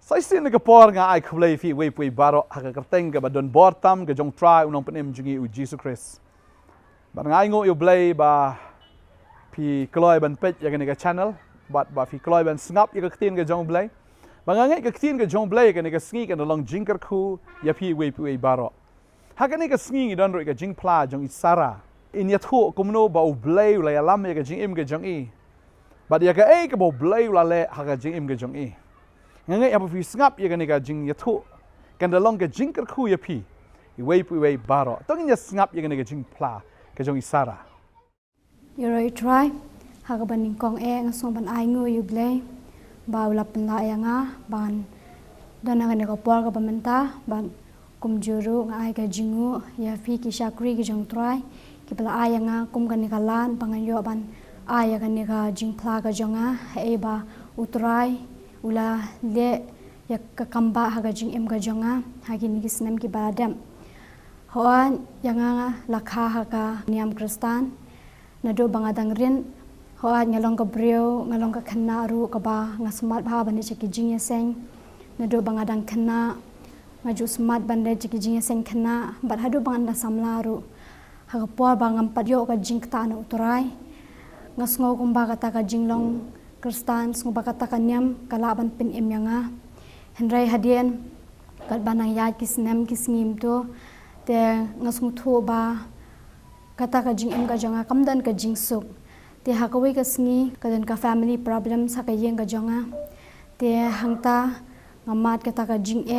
Sai sin na kapor nga ai khlei fi we pui baro ha ka kerteng ka badon bortam ka jong try unong penem jingi u Jesus Christ. Ba ngai ngo yu blai ba fi kloi ban pet ya ka channel bat ba fi kloi ban snap ya ka tin ka jong blai. Ba ngai ka tin ka jong blai ka ni ka sngi ka long jingker khu ya fi we pui baro. Ha ka ni ka sngi don ro ka jing pla jong isara. In ya thu kumno ba u blai la ya lam ya ka jing im ka jong i. Ba ya ka e ka bo blai la le ha ka jing im ka jong i. Ngai apa fi ngap ya kan ka jing ya thu kan da long ka jing ker khu ya pi I wei baro tong ya ngap ya kan ka jing pla ka jong isara Yoroi try ha ka ban kong ngasong ban ai ngu yu blai ba la pen la ya nga ban dan nga ka por ka pamenta ban kum juru nga ai ka jingu ya fi ki shakri ki jong try ki pla ai nga kum kan ka lan pangan yo ban ai ya kan ka jing pla ka jonga e ba utrai ula le ya kakamba haga jing em ga jonga hagi ni gisnam ki baradam hoan yanga lakha haga niam kristan nado bangadang rin hoan ngalong ka brio ngalong ka khanna ru ka ba ngasmat bha bani cheki jing yaseng nado bangadang khanna ngaju smart bande cheki jing yaseng khanna bat hadu banganda samla ru haga por bangam padyo ka jing ta na uturai ngasngo kumba kata ka jinglong Kristan sungba kata kanyam kalaban pin emyanga henrai hadien kalbanang ya kisnem kisngim to te ngasung thu ba kata ka jing em ka jonga kamdan ka jing suk te hakawi ka sngi kadan ka family problem sa ka yeng ka jonga te hangta ngamat kata ka jing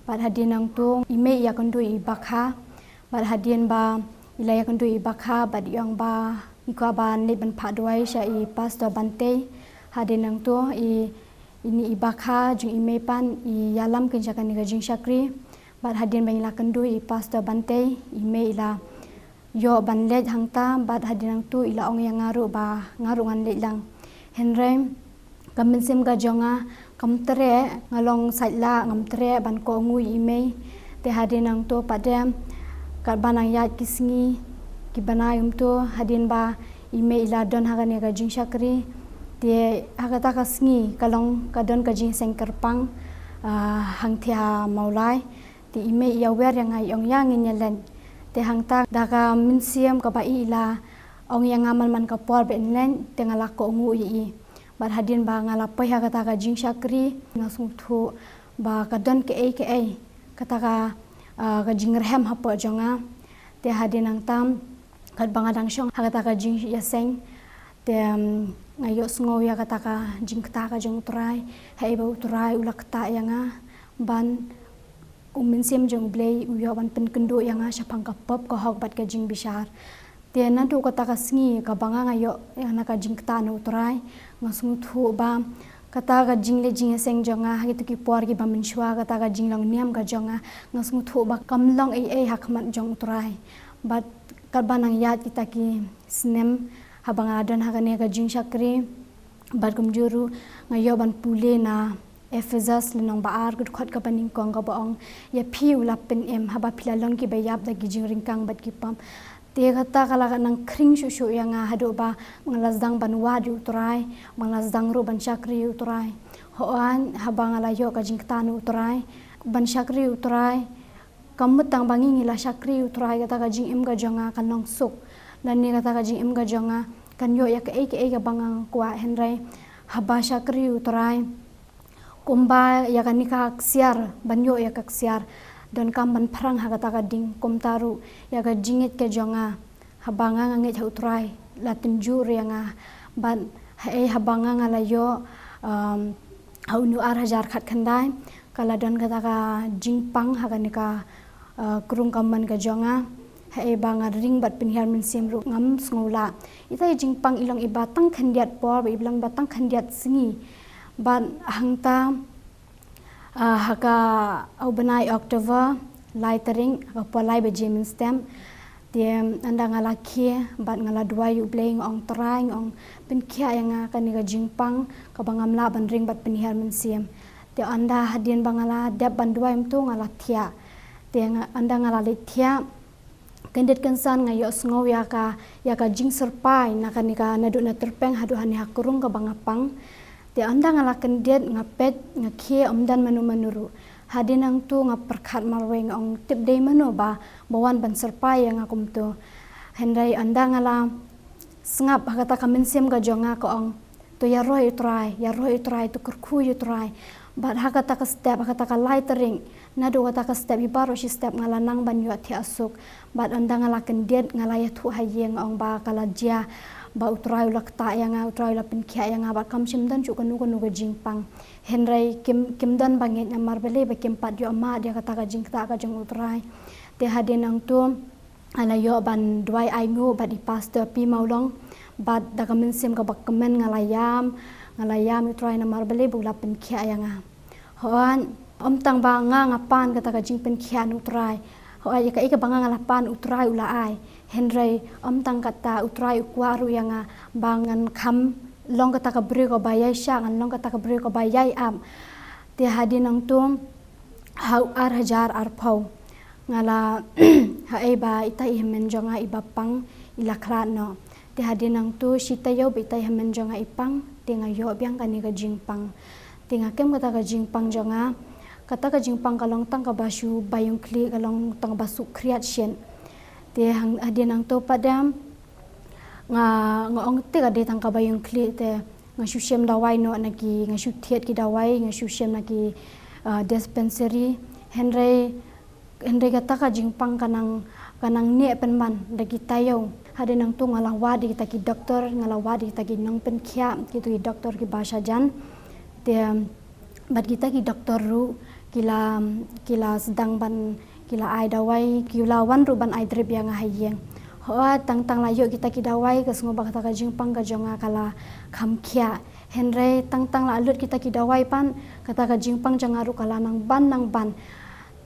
bad hadien nang tu ime ya kandu I bakha bad hadien ba ilaya kandu I bakha bad yang ba iko ba ne ban phadwai sha I pastor bante hadin nang tu ini ibakha jung imepan I yalam kenjakan ni jing shakri bat hadin bang la kandu I pastor bante ime ila yo ban let hangta bat hadin nang tu ila ong yang ngaru ba ngaru ngan let lang henrem kaminsim ga jonga kamtre ngalong saitla ngamtre ban ko ngui ime te hadin nang tu padam kat banang yat kisngi ki banayum tu hadin ba ime ila don hagan ga jing shakri dia agata kasngi kalong kadon kajing sengkerpang hangtia maulai ti ime ya wer yang ai ong yang nyelen te hangta daga minsiam ka bai ila ong yang amal man ka por ben len te ngala ko ngu I bar hadin ba ngala pai agata ka jing shakri ngasung thu ba kadon ke ai kata ka jing rhem hapo jonga te hadin ang tam kad bangadang syong agata ka jing yaseng te ngayo sngo ya kata ka jing kta ka jong trai hai ba utrai ulak ta yanga ban uminsim jong blei uyo ban pen kendo yanga syapang ka pop ka hok bat ka jing bishar te nan tu kata ka sngi ka banga ngayo yana ka jing kta no utrai ngasung thu ba kata ka jing le jing seng jonga gitu ki por ki bamin shwa kata ka jing long niam ka jonga ngasung thu ba kamlong ai hakmat jong utrai bat kalbanang yat kita ki snem habang adon hagane ka jing shakri barkum juru ngayo ban pule na Ephesus lenong baar gud khot ka paning kong ka baong ya phiu lapin em haba philalong ki bayap da gijing ringkang bat ki pam te kata kala nang kring shushu yang hado ba manglasdang ban wadi utrai manglasdang ru ban shakri utrai hoan habang alayo ka jing tanu utrai ban shakri utrai kamutang bangi ngila shakri utrai kata ka jing em ka jonga kanong suk dan ni kata ka jing em ka jonga kan yo ya ke ka bangang kwa henrai haba shakri utrai kumba ya kan nika ksiar banyo ya ka ksiar don kam ban pharang ha kata ka ding kumtaru ya ka jingit ke jonga habanga nganget ha utrai latin jur yang ban habanga ngalayo haunu ar hajar khat khandai kala don kata ka jingpang ha kan nika kurung kamman ka jonga hai banga ring bat pinhiar min simru ngam sngula ita jingpang ilong ibatang khandiat por iblang batang khandiat singi ban hangta haka au banai October lightering haka polai be jemin stem dem anda ngala khie bat ngala duai ubleng ong trai ong pin khia yang ka ni ga jingpang ka bangam la ban ring bat pinhiar min sim te anda hadin bangala deb ban duai mtu ngala thia te anda ngala le thia kandet kansan ngayo sngo ya ka jing serpai na kanika nadu na terpeng hadu hani hakurung ka bangapang Te anda ngalakan diet ngapet ngakie omdan manu manuru. Hadin ang tu ngaperkat marwe ngong tip day manu ba bawan ban serpai yang akum tu. Hendai anda ngala sengap kata kaminsim ka jonga ko ong tu ya roy utrai tu kurku utrai. But hakata ka step hakata ka lightering nadu kata ka step ibaro si step ngalanang ban yu ati asuk. But anda ngalakan diet ngalaya tu hayeng ong ba kalajia ba utrai ulak ta yang utrai ulak penkia yang ba kam simdan cu kanu kanu ga jingpang. Henry kim dan bangit na marbele ba kim pat yu ama dia kata ka jingta ka jong utrai. Te hadin ang tu alayo ban duai aingu ba di pastor pi maulong ba da kaminsim ka bakkemen ngalayam utrai na marbele bu ulak penkia yang hoan tang ba ngapan kata ka jing penkia utrai. Hoan ika banga ngalapan utrai ulai. Henry tang kata utrai ukwaru yang bangan kam long kata ka beri ko bayai syang long kata ka beri ko bayai am ti hadin ang tu hau ar hajar ar pau ngala hae ba itai hemen jonga ibapang ilaklan no ti hadin ang tu sitayo ba itai hemen jonga ipang tinga yo biang kani ka jingpang tinga kem kata ka jingpang jonga kata ka jingpang kalong tang ka basu bayung kli kalong tang basu kriat sien ti hadin ang tu padam nga ong te ka detang ka bayung kli te nga syusem dawai no nagi nga syutiet ki dawai nga syusem nagi dispensary Henry kata ka jingpang kanang ne penman dagi tayo hadin ang tu ngalawadi kita ki doktor ngalawadi kita ki nong penkia kitu ki doktor ki bahasa jan te bad kita ki doktor ru kila sedang ban kila ai dawai kila wan ru ban ai drip yang hayeng hoa tang layo kita kidawai ke semua kata ka jingpang ka jonga kala kamkia Henry tang la alut kita kidawai pan kata ka jingpang jangaru kala nang ban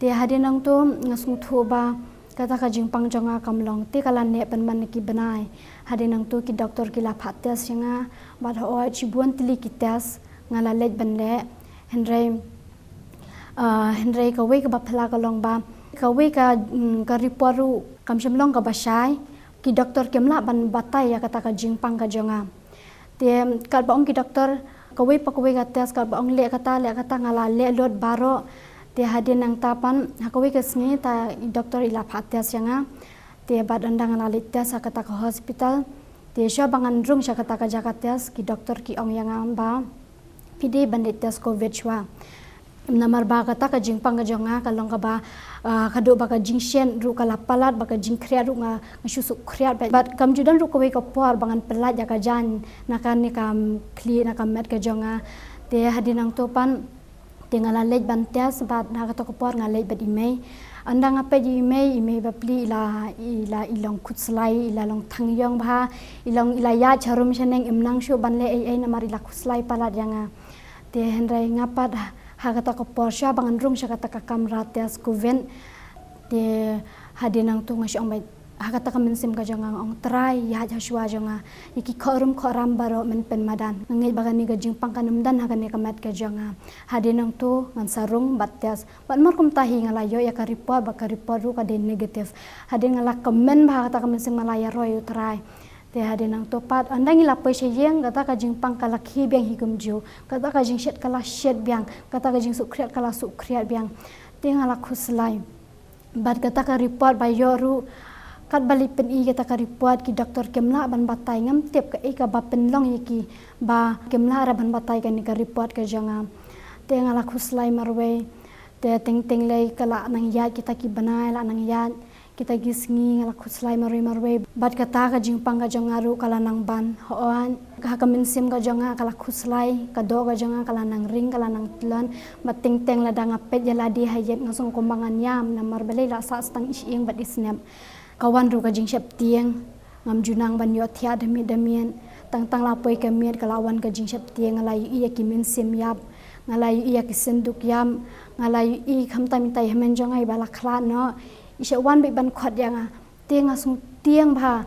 te hadin nang tu ngasung thu ba kata ka jingpang jonga kamlong te kala ne pan man ki benai hadin nang tu ki doktor kila phates yanga bad hoa chibuan tili ki tes ngala let ban le Henry ka we ka bapla ka long ba ka we ka riporu kam shimlong ka basai ki doktor kemla ban batai ya kata ka jingpang ka jonga te kal baong ki doktor kawe ka tes kal baong le kata ngala le lot baro te hadin nang tapan hakawe ka sngi ta doktor ila phates yanga te bad andang ngala le tes kata ka hospital te sha bangan rung sha kata ka jakates ki doktor ki ong yanga ba pide bandit tes covid chwa namar ba kata ka jingpang ka jonga kalong ka ba kado ba ka jingshen ru kala palat ba ka jingkria ru nga susuk kriat bat kam judan ru ko we ka por bangan pelat ya ka jan nakan ni kam kli na kam met ka jonga te hadinang topan tingala lej bantias bat na ka to ko por nga lej bat imei andang apa di imei ba pli ila ilong kutslai ila long thangyong ba ilong ila ya charum sheneng imnang shu ban le ai namar ila kutslai palat yang te henrai ngapat hakata ko porsha bangan rung sya kata ka kamra tes kuven te hadinang tu ngasy ong hakata ka minsim ka jangang ong try ya shwa janga iki khorum khoram baro men pen madan ngei bagani ga jingpang kanum dan hakani ka mat ka janga hadinang tu ngan sarung battes ban mar kum tahi ngala yo ya ka report ba ka report ru ka de negative hadin ngala komen ba hakata ka minsim malaya roy try te hadinang topat andang ila pese yeng kata ka jingpang kala khi biang hikum ju kata ka jing shet kala shet biang kata ka jing sukriat kala sukriat biang te ngala khuslai bad kata ka report ba yoru kat bali pen i kata ka report ki doktor kemla ban batai ngam tep ka ka ba pen long yiki ba kemla ra ban batai ka ni ka report ka janga te ngala khuslai marwe te ting lei kala nang ya kita ki banai la nang ya kita gisngi ngala khuslai marwe bat kata ka jingpang ka jongaru kala nang ban hoan ka kaminsim ka jonga kala khuslai ka do ka jonga kala nang ring kala nang tlan mating la danga pet yala di hayet ngasong kumbangan yam na marbelai la sa stang ising bat isnep kawan ru ka jing syap tieng ngam junang ban yo thia demi tang la poi ka miet kalawan ka jing syap tieng ngala yu iya kiminsim yap ngala yu iya kisenduk yam ngala yu i khamta mitai hemen jonga ibala khla no isya wan be ban khot yang tiang asung tiang ba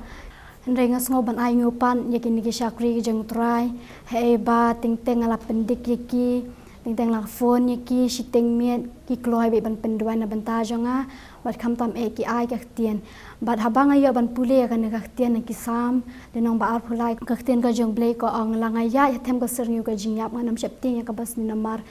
Henry ngas ngoban ai ngopan yakin ki syakri ki jeng trai he ba ting ala pendik yaki ting lang phone ni ki shiting miet ki kloi be ban pendua na banta jonga bat kham tam e ki ai ka tien bat habang ayo ban pule ka ne ka tien na ki sam de nong ba ar phulai ka tien ka jong blei ko ong langa ya them ka ser nyu ka jingyap nganam shep ting ka bas ni namar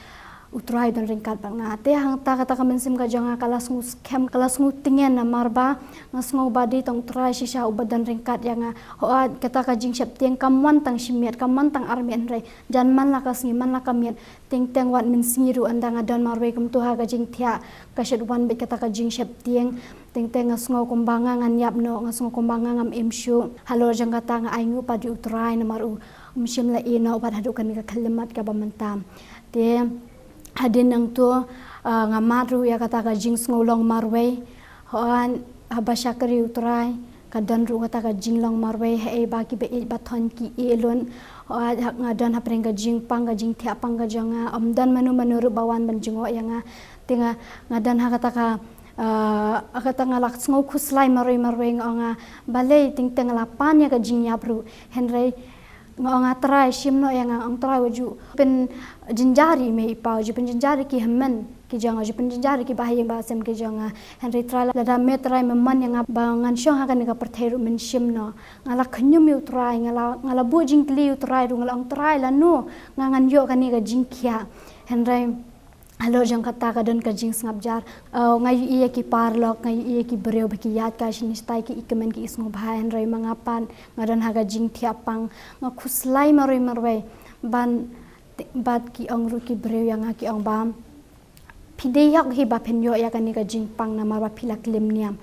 utrai don ringkat bang na te hang ta kata ka mensim ka jonga kalas ngus kem kalas ngu tingen na marba ngas ngau badi tong trai shisha ubadan ringkat yang ho kata ka jing shep ting kamwan tang shimiat kamwan tang armen re jan man la kas ngi man la kamiat ting teng wat min singiru andang adon marwe kum tuha ka jing thia ka shedwan be kata ka jing shep ting ting teng ngas ngau kumbanga ngan yap no ngas ngau kumbanga ngam imshu halo jang kata nga aingu padi utrai na maru umshim la ino pad hadu kan ka kalimat ka bamantam te hadin nang tu ngamaru ya kata ka jing ngolong marwe hoan habashakari utrai kadan ru kata ka jing long marwe he baki be bathon ki elon ngadan hapreng ka jing pang ka jing thia pang ka janga amdan manu ru bawan ban jingo yang tinga ngadan ha kata ka akata ngalak ngau khuslai marwe nga balei ting teng lapan ya ka jing yapru henry ngong atrai shimno yang ang trai waju pen jinjari me ipau ju pen jinjari ki hamman ki janga ju pen jinjari ki bahayang basem ki janga henry trai la me trai memman yang bangan syong hakan ka pertheru men shimno ngala khnyum yu trai ngala bu jingkli yu trai ru ngala ang trai la no ngangan yo kan ni ka jingkhia henry halo jang kata ka don ka jing ngap jar ngai iya ki parlok ngai iya ki breu baki yat ka shin stai ki ikemen ki isngo bhaen roi mangapan ngadan haga jing thiapang nga khuslai maroi ban bat ki ongru ki breu yang ki ong bam phide yak hi ba phen yo ya kan ni ka jing pang na marwa philak lim niam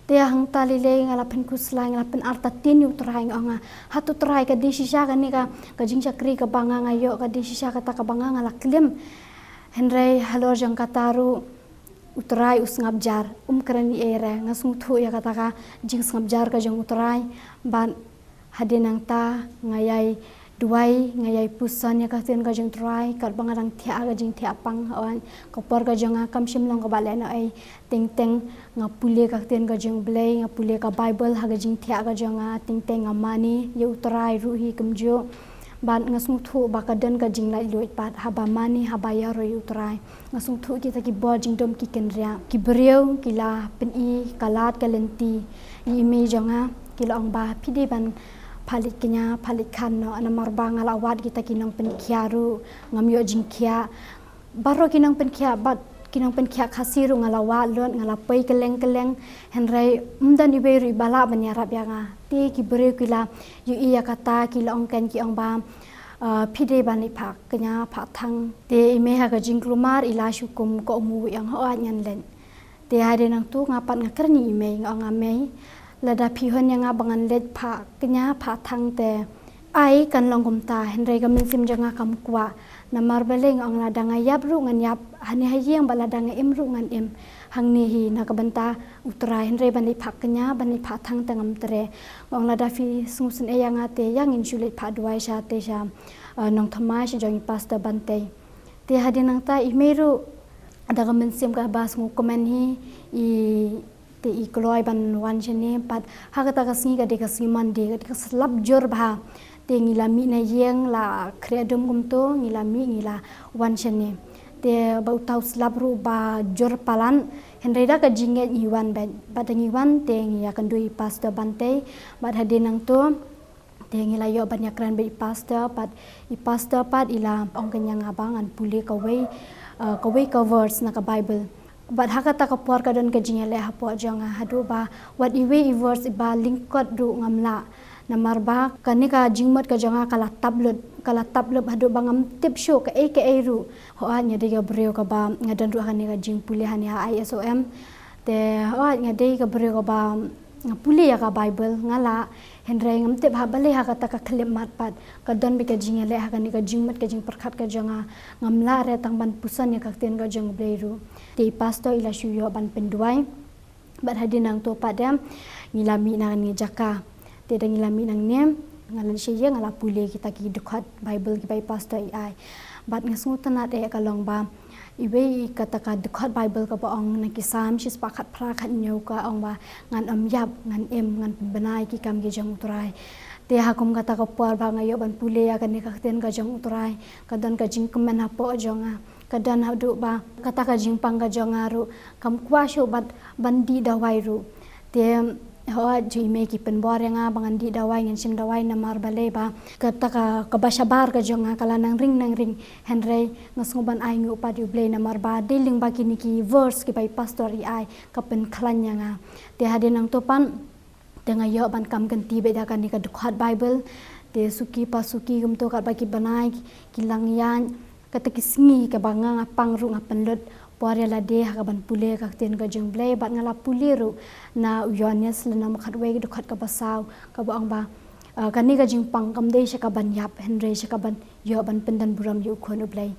te hang tali le ngala pen khuslai ngala pen arta tin yu trai nga hatu trai ka di shisha kan ni ka jing chakri ka banga ngayo ka di shisha kata ka banga ngala klim Henry halo jang kataru utrai usngap jar kerani ere ngasung thu ya kata ka jing ngap jar ka jang utrai ban hadenang ta ngayai duai ngayai pusan ya katen ka jang trai kar bangarang thia ka jing thia pang awan kopor ka jang kam shimlong ka balena ai ting teng ngapule ka ten ka jang blai ngapule ka bible ha ka jing thia ka jang ting teng amani ya utrai ruhi kumjo ban ngasung thu bakadan ka jinglai loit pat haba mani haba ya roi utrai ngasung thu kita ki bo jingdom ki kenria ki breu kila pen i kalat kalenti i me jonga kila ong ba pide ban palit kenya palit khan no ana marba ngala wat kita kinong pen khiaru ngamyo jingkhia baro kinong pen khia bat kinong pen khia khasiru ngala wa lon ngala pei keleng henrai umdan iberi bala banyarap yanga ti ki breu kila yu iya kata kila ong ken ki ong ba pide bani phak kenya pha thang te ime ha ga jingklumar ila shukum ko mu yang ho nyan len te hade nang tu ngapat ngakrni ime nga me lada phihon yang abangan let pha kenya pha thang te ai kan longum ta henrai ga min sim janga kam kwa namar beleng ong la danga yap ru ngan yap hani hayeng bala danga im ru ngan im hang ni hi na kabanta utrai henrai bani phak kenya bani pha thang tangam tre ong la da fi sungsun e yang ate yang insulet pha duai sha te sha nong thamai sha jong pastor bante te hadinang ta imeru ada ga min sim ka bas ngu komen hi i te i kloi ban wan chene pat hagata ka singi ka de ka siman de ka slap jor bha te ngila mi na yeng la kredum gum to ngila mi ngila wan chene te bau tau slap ru ba jor palan henreda ka jinget iwan ban badangi wan te ngia kan dui pastor bante bad hadinang to te ngila yo banyak ran be pastor pat ila ong kanyang abang an puli ka way covers na ka bible but hakata ka por ka don ka jingele hapo janga hadu ba what iwe verse ba linkot du ngamla namarba kanika jingmat ka janga kala tablut hadu bangam tip show ka ru ho anya de ga breu ka ba ngadan ru kanika jing puli hani ha ISOM te ho anya de ka breu ka ba ngapuli ya ka bible ngala henry ngamte ba bale ha kata ka khlemat pat ka don be ka jingele ha kanika jingmat ka jing perkhat ka janga ngamla re tang ban pusan ya ka ten ka jang breiru te pastor ila shuyo ban penduai bat hadinang to padam ngilami na ni jaka te dang ngilami nang nem ngalan siya ngala puli kita ki dekat bible ki bai pastor ai bat ngasu tanat e ka long ba iwe kata ka dekat bible ka ba ong na kisam sis pakhat phra khat nyau ka ong ba ngan yap ngan ngan benai ki kam ki jang utrai Te hakum kata ka puar ba ngayo ban pule ya kan ni ka ten ka jong utrai ka don ka jing kemen ha po jonga ka don ha du ba kata ka jing pang ka jonga ru kam kwa shu bat bandi dawai ru te ho ji me ki pen bor nga bangan di dawai ngin sim dawai na mar bale ba kata ka bashabar ka jonga kala nang ring henry ngasngoban ai ngu pa di ble na mar ba dealing ba kini ki verse ki bai pastor ai ka pen khlanya nga te hadin nang topan dengan yo ban kam ganti beda kan ni ka dukhat bible te suki pasuki gum to ka bagi banai kilang yan kata kisngi ka banga ngapang ru ngapan lot pore la de ha ban pule ka ten ka jeng blai bat ngala pule ru na yones lena makhat we dukhat ka basaw ka bang ba kan ni ka jing pang kam de sha ka ban yap henre sha ka ban yo ban pendan buram yu khon blai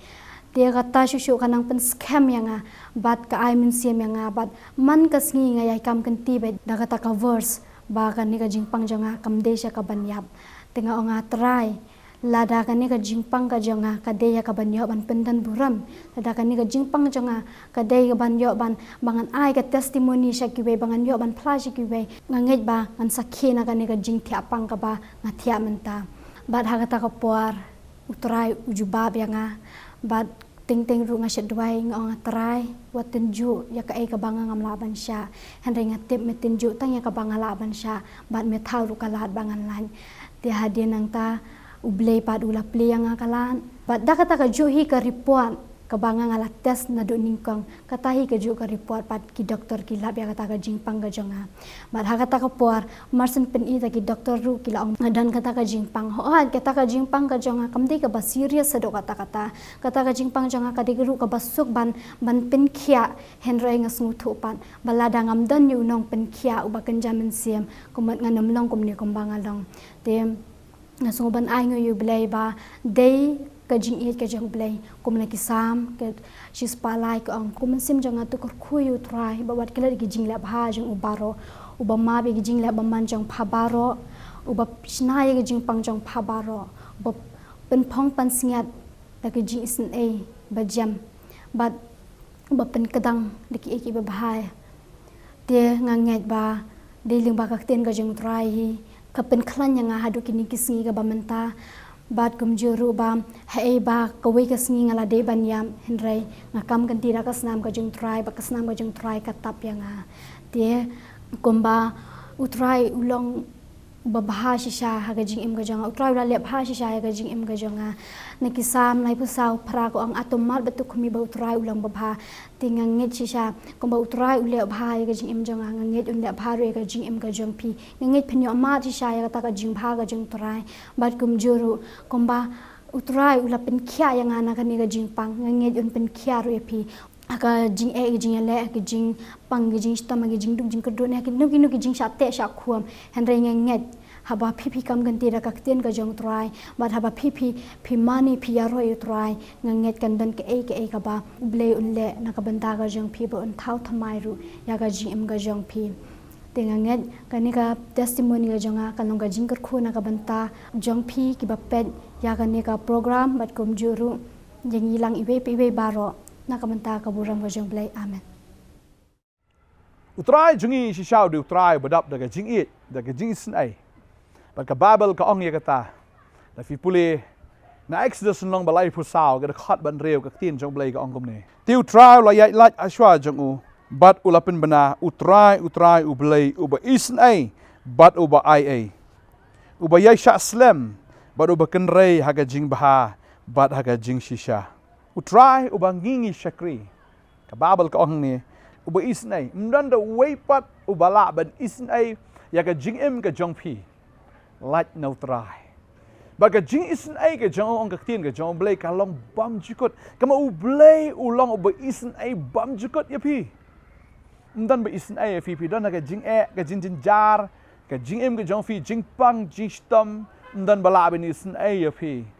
dia kata shushu kanang pen scam yang bat ka ai min siam yang bat man ka sngi ngai kam ganti be da kata ka verse bahkan ni ka jingpang jonga kamdesha ka banyap tenga onga try lada kan ni ka jingpang ka jonga kadeya ka banyo ban pendan buram lada kan ni ka jingpang jonga kadeya ka banyo ban bangan ai ka testimony sha kiwe bangan yo ban flash kiwe nganget ba ngan sakhi na kan ni ka jing thia pang ka ba ngathia menta bad hagata ka puar utrai ujubab yanga bad ting ru nga shadwai nga try watin ju ya ka ai ka banga ngam laban sha henry nga tip metin ju tang ya ka banga laban sha bat me thau ru kalat bangan lan ti hadin nang ta ublei pad ula ple nga kalan bat da kata ka ju hi ka report ka banga ngala test na do ningkang kata hi ka ju ka report pat ki doktor ki lab ya kata ka jingpang ka jonga bat ha kata ka por marsen pen i ta ki doktor ru ki la dan kata ka jingpang ho kata ka jingpang ka jonga kamdei ka ba serious sa do kata ka jingpang jonga ka de ru ka basuk ban pen khia henrai nga smu thu pan balada ngam dan yu nong pen khia u ba kan jamin siam kumat nga nam long kum ni kum banga long te nga so ban ai ngo yu blai ba dei ka jing it ka jong blai kum na kisam ka shis palai ka ang kum sim jonga tu kor khuyu try ba wat kala gi jing la bha jong ubaro uba ma be gi jing la ba man jong phabaro uba snai gi jing pang jong phabaro uba pen phong pan singat da gi jing isn a ba jam ba uba pen kadang diki eki ba bhai te nganget ba de ling ba ka ten ka jong try hi ka pen khlan nga hadu kini kisngi ka ba menta bat kum juru bam hai ba kawi ka sngi ngala de banyam henrai ngakam kan tira ka snam ka jung try ba ka snam ka jung try ka tap yang te kumba utrai ulong ba bha shisha ha ga jing im ga jang utrai la le bha shisha ga jing im ga jang na kisam lai pu saw phra ko ang atomat betu khumi ba utrai ulang ba bha tinga nget shisha kumba utrai ule bha ga jing im jang nget ule bha re ga jing im ga jang pi nget phnyo ma shisha ga ta ga jing bha ga jung try bat kum juru kumba utrai ula pen khia yang ana kan ni ga jing pang nget un pen khia ru pi aka jing e jing le aka jing pang jing stomach jing duk jing kedon aka nuki jing sate sha khuam henre nget haba pipi kam ganti ra kakten ka jong try bat haba pi mani pi yaro yu try nget kan dan ke e ka ba ble ulle na ka banda ka jong pi bo un thau thamai ru ya ka jing im ka jong pi tenga nget kani ka testimony ka jonga kanong ka jing kar khu na ka banta jong pi ki ba pet ya ka ne ka program bat kum juru jing ilang iwe pi iwe baro nakamanta kaburam ka jong blai amen utrai jungi si shau di utrai badap da jing it da jing sin ai ba ka bible ka ong ye kata da fi puli na exodus long balai pu sao ga khat ban reu ka tin jong blai ka ong kum ne ti utrai la yai lat ashwa jong u bat ulapin bana utrai u blai u ba isin ai bat u ba ai u ba yai sha slam bat u ba kan rei ha ga jing baha bat ha ga jing shisha utrai ubang ngingi shakri ka babel ka ong ni uba isnai mdan da weipat ubala ban isnai ya ka jing im ka jong pi lat no try ba ka jing isnai ka jong ong ka tin ka jong blai ka long bam jikot kama u blai u long uba isnai bam jikot ya pi mdan ba isnai fi dan ka jing ka jing jar ka jing im ka jong fi jing pang jing stom mdan bala ban isnai ya pi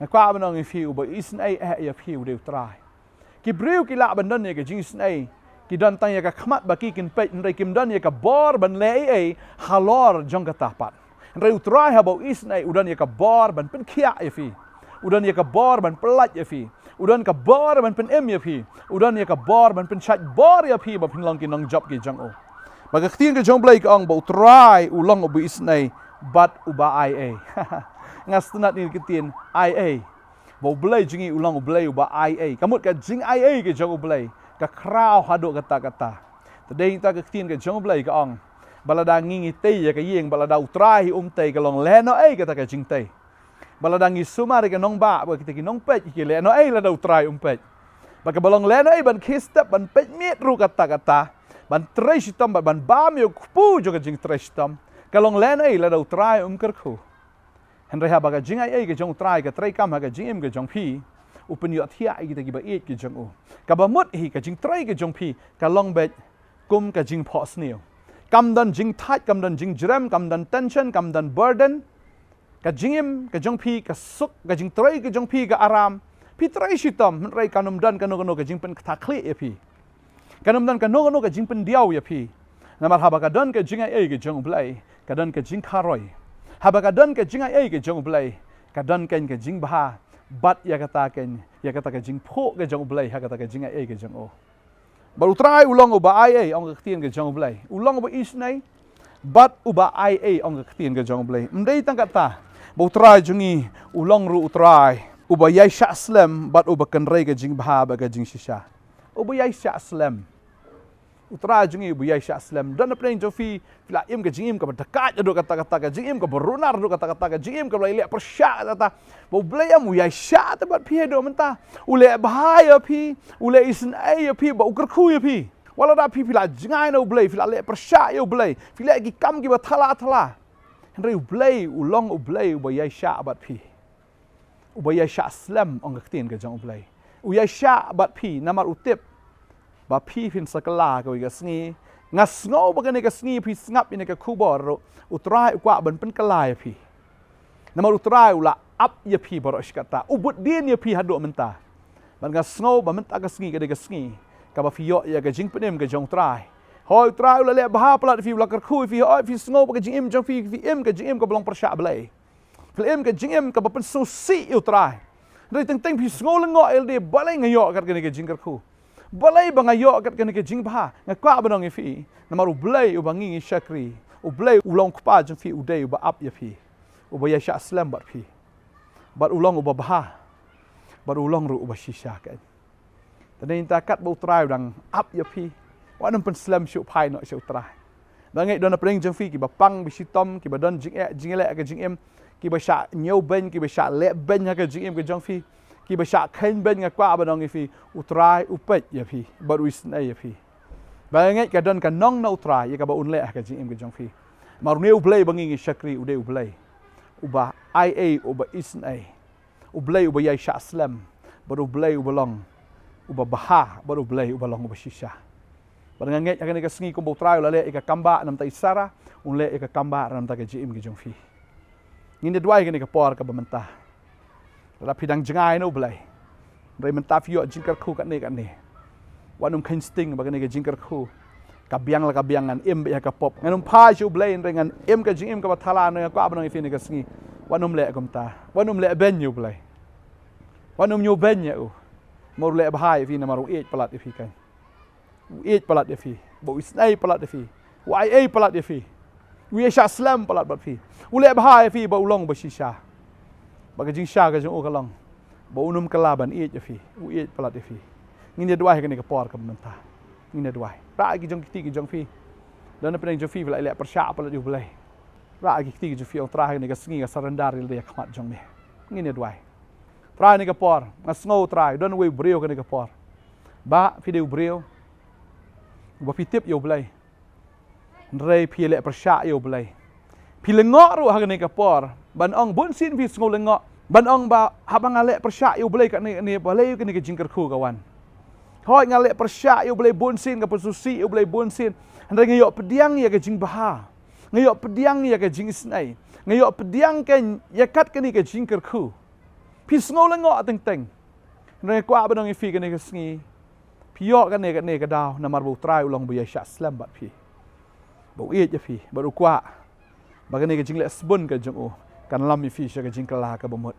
kwa banong fi uba isn ai ya fi u de try ki breu ki la ban dan ye ka jing isn ai ki dan tang ye ka khmat ba ki kin pe nrai kim dan ye ka bor ban le ai halor jong ka tapat nrai u try ha ba isn ai udan ye ka bor ban pen khia ye fi udan ye ka bor ban pelat ye fi udan ka bor ban pen em ye fi udan ye ka bor ban pen chat bor ye fi ba pin long ki nong job ki jong o ba ka tin ka jong blai ka ong ba try u long uba isn ai but uba IA. Ngas tenat ni kitin IA. Bau belai jingi ulang belai uba IA. Kamut ka jing IA ke jong belai. Ka kraw haduk kata-kata. Tadai ta ka kitin ke jong belai ka ong. Balada ngingi tei ya ka yeng balada utrai tei ka long leno ai kata ka jing tei. Balada ngi sumari ka nong ba kita ki nong pet ki leno ai lada utrai pet. Baka balong leno ai ban kistap ban pet mit ru kata-kata. Ban tres hitam ban bam yo kupu jo ka jing tres hitam. Kalong leno ai lada utrai kerku. Henry ha baka jing ai ka jong utrai ka trai kam ha ka jing ka jong pi. Upen yo thia ai kita ki ba it ki jong u. Ka ba mut hi ka jing trai ka jong pi ka long bet kum ka jing pho sneu. Kam dan jing tight, kam dan jing jrem, kam dan tension, kam dan burden. Ka jingim, ka jong pi, ka suk, ka jing trai, ka jong pi, ka aram. Pi trai shitam, rai kanum dan kano ka jing pen takli ya pi. Kanum dan kano ka jing pen diaw ya pi. Namar haba ka dan ka jing ai ka jong blai, ka dan ka jing karoi. Haba ka dan ka jing ai ka jong blai, ka dan ken ka jing baha. Bat ya kata ka jing pho ka jong blai, ha kata ka jing ai ka jong o. Baru try ulang uba IA ang ketien ke jong blai. Ulang uba isnai, but uba IA ang ketien ke jong blai. Mdai tang kata, baru try jungi ulang ru try. Uba yai sya slam, but uba kenrei ke jing bahaba ke jing shisha. Uba yai sya slam. Utrai jungi uba yai sya slam. Dan apa yang jofi fila im ke jing im ke berdekat adu kata-kata ke jing im ke berunar adu kata-kata ke jing im ke belai persya kata. Bau belai am yai sya tempat pi adu mentah. Ule bahaya pi, ule isen ai pi bau kerku ya pi. Walau dah pi fila jingai na belai fila le persya ya belai. Fila gi kam gi bathala. Henry belai ulang belai uba yai sya abat pi. Uba yai sya slam ang ketien ke jong belai. Uyai sya abat pi namar utip. Ba pi fin sakala ka wiga sngi ngas ngau ba ka sngi pi ngap ina ka kubor utrai kwa ban pen kalai pi namar utrai ula ap ya pi baro skata ubut din ya pi hadu menta ban ngas ngau ba menta ka sngi ka ba fiyo ya ka jing penem ka jong trai hoi trai ula le ba plat fi ula kar khu fi oi fi ngau ba ka jing im jong fi im ka jing im ka belong persya blai film ka jing im ka ba pen susi utrai dari teng fi ngau lengo ld balai ngayo ka jing kar khu balai bangayo kat kena ke jing bah ngakwa banong ifi namaru blai ubangi shakri u blai ulong kpa jeng fi udai uba ap ya fi uba ya sha slam bat fi bat ulong uba bah bat ulong ru uba shisha kan tadai ta kat bau trai dang ap ya fi wa nam pen slam shu pai no shu trai bangai don apreng jeng fi ki ba pang bi sitom ki ba don jing le ka jing em ki ba sha nyau ben ki ba sha le ben ka jing em ka jong fi ki ba sha khen ben ngakwa banong ifi utrai upet ya fi baru isnai ya fi bangai ka don ka nong na utrai ya ka ba unle ka jing em ka jong fi marune ublai bangi shakri ude ublai uba ia uba isnai ublai uba yai sha slam baru ublai ubalong uba baha baru ublai ubalong uba shisha bangai ka ni ka sngi ko utrai la le ka kamba nam ta isara unle ka kamba nam ta ka jing em ka jong fi nginde duai ka ni ka por ka bamenta Rapi dang jengai no belai. Rai mentaf yo jingkar khu kat ni. Wanum kain sting bagai ni jingkar khu. Kabiang la kabiangan em be ka pop. Nganum pa ju belai dengan em ka jing em ka bathala no ka abang ifi ni ka sngi. Wanum le komta. Wanum le ben yo belai. Wanum yo ben ya u. Mau le bahai ifi na maru ej palat ifi kan. Ej palat ifi. Bo isnai palat ifi. Wai palat ifi. Wi sha slam palat bat fi. Ule bahai ifi ba ulong ba shisha. Baga jing sha ka jong o kalong ba unum kalaban i fi u i palat fi ngine duai ka ni ka por ka menta ngine duai ra ki jong ti ki jong fi dan pe jong fi la le persya palat ju belai ra ki ti ki jong fi o tra ni ka sngi ka sarandar le ka mat jong me ngine duai tra ni ka por ngas ngau tra don we brio ka ni ka por ba fi de brio ba fi tip yo belai rei pi le persya yo belai pi lengo ru ha ni ka por ban ong bun sin vi ngol lengo ban ong ba habang ngale persya yu belai kat ni balai ke ni ke jingkar khu kawan hoi ngale persya yu belai bun sin ka pesusi yu belai bun sin ndai ngayo pediang ya ke jing baha ngayo pediang ya ke jing snai ngayo pediang ke ya kat ke ni ke jingkar khu pi ngol lengo teng teng ndai kwa ban ong fi ke ni ke sngi pio ka ni ka daw na mar bu trai ulong bu ya sha slam bat pi bu ye je fi baru kwa bagani ke jing le sbun ke jong o kan lam mi fi sha ka jing kala ka bomot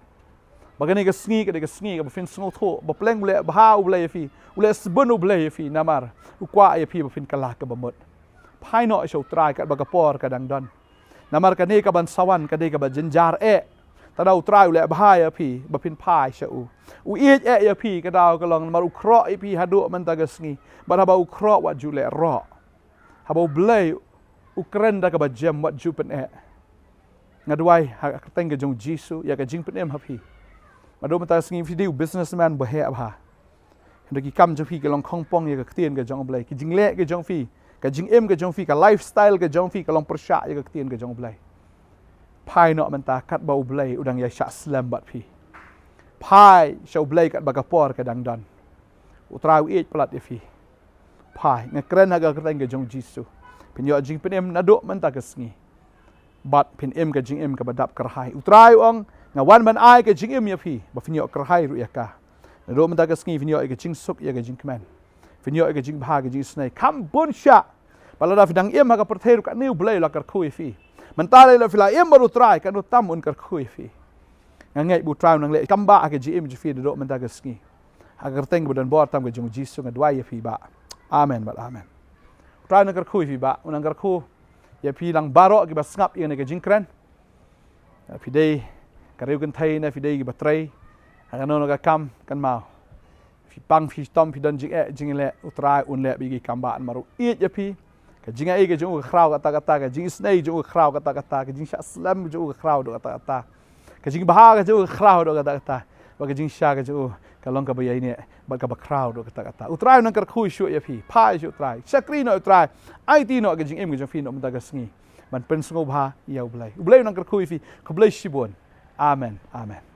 bagani ka sngi ka ba fin sngo tho ba pleng ule ba ule fi ule sbun ule fi namar ukwa ya fi ba fin kala ka bomot phai no sho trai ka ba ka por ka dang don namar kani ka ban sawan kani ka ban jenjar ta dau trai le bahaya phi ba phin phai sha u iet ya phi ka dau ka long mar u kro i phi hadu man ta ga sngi ba ba u kro wa ju le ro ha ba blai u kren da ka ba jem wat ju pen ngadwai ha ka teng ga jong jisu ya ka jing pen ha phi ma do man ta sngi phi diu businessman ba he ba hendak ki kam jong phi ka long khong pong ya ka tien ga jong blai ki jing le ga jong phi ka jing em ga jong phi ka lifestyle ga jong phi ka long persha ya ka tien ga jong blai pai no man ta kat bau blai udang ya sha slam bat phi pai show blai kat bagapor ka dang dan utrau e plat e phi pai nga kren ha ga ka teng ga jong jisu pin yo jing pin em na do man ta ka sngi bat pin em ka jing em ka badap karhai utrau ong nga wan man ai ka jing em ya phi ba phin yo karhai ru ya ka na do man ta ka sngi phin yo ka jing suk ya ka jing kmen phin yo ka jing bha ka jing snai kam bun sha balada fidang em ha ka pertheru ka new blai la kar khui phi mentale la fila em baru try kan utam un kar khui fi ngai bu try nang le kamba ka ji em ji fi do man ta ka ski agar teng budan bor tam ka jong jisu nga dwai fi ba amen ba amen try nang kar khui fi ba unang kar khu ya fi lang baro ki ba ngap ye ka jing kren fi dei ka reu kan thai na fi dei ki ba trai no ka kam kan mau fi pang fi tom fi dan jing le utrai un le bi ki kamba an maru i ya fi ka jinga e ka jong khrau kata ka jing snei jong khrau kata ka jing sha slam jong khrau do kata ka jing baha ka jong khrau do kata ba ka jing sha ka jong ka long ka ba yai ne ba ka ba khrau do kata utrai nang kar khui shu ya phi phai shu utrai sakri no utrai ai ti no ka jing em ka jong phi no man ta ka sngi man pen sngo bha yau blai nang kar khui phi ko blai shibon amen amen